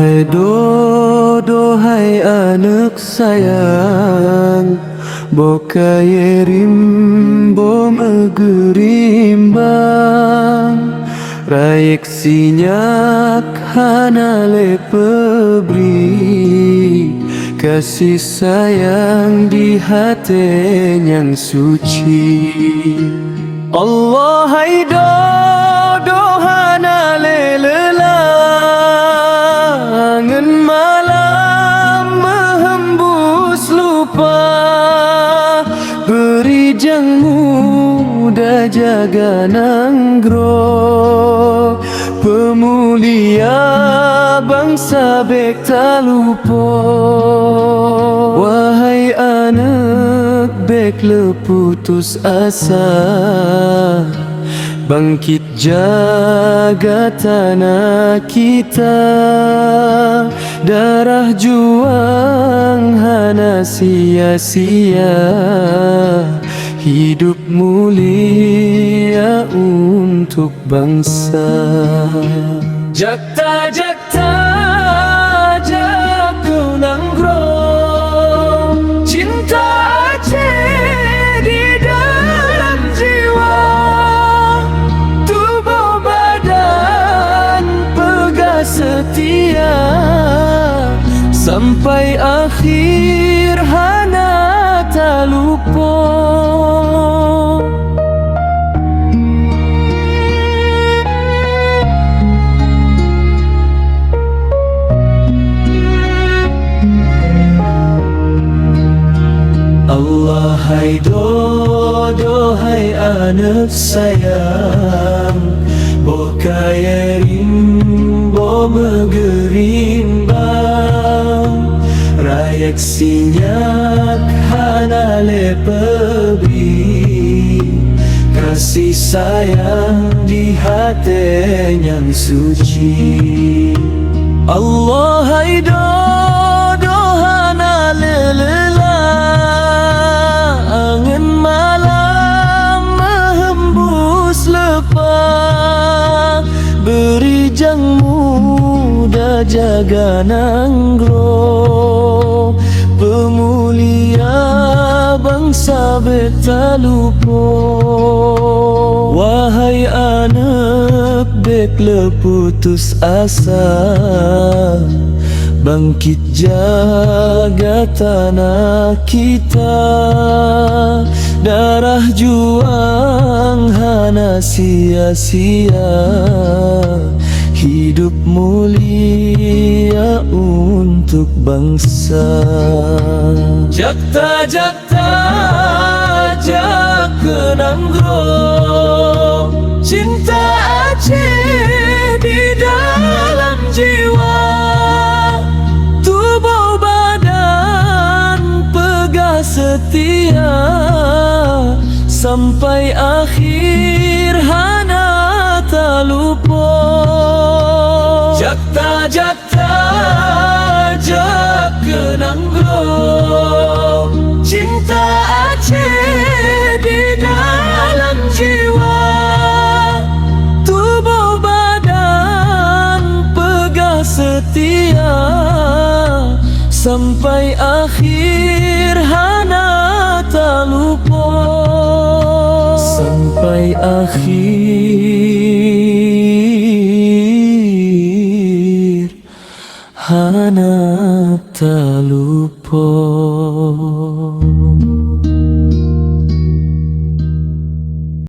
Wahai Dodo, hai anak sayang, bokai rimbo megerimbang, raik sinyak hanale pebri, kasih sayang di hati yang suci. Allah hai Dodo hanale lelangan malam menghembus lupa, beri jang muda jaga nanggro, pemulia bangsa bek tak lupa. Wahai anak bek leputus asa, bangkit jaga tanah kita, darah juang hana sia-sia, hidup mulia untuk bangsa. Jakta jakta jaku nanggro, cinta Aceh di dalam jiwa, tubuh badan pegang setia, sampai akhir hana tak lupa. Allah hai Dodo, hai anak sayang, bokai rimbo megerimbang, rayak sinyak hanale pebri, kasih sayang di hati yang suci. Allah hai Dodo hanale lelangan malam menghembus lepa, beri jang muda jaga nanggro, pemulia bangsa beta lupa. Wahai anak bek leputus asa, bangkit jaga tanah kita, darah juang hana sia-sia, hidup mulia untuk bangsa. Jakta jakta jak nanggro, cinta Aceh di dalam jiwa, tubuh badan pegang setia, sampai akhir hana tak lupa. Jakta jakta jak nanggro, cinta Aceh di dalam jiwa, tubuh badan pegang setia, sampai akhir hana tak lupa, sampai akhir hana tak lupa.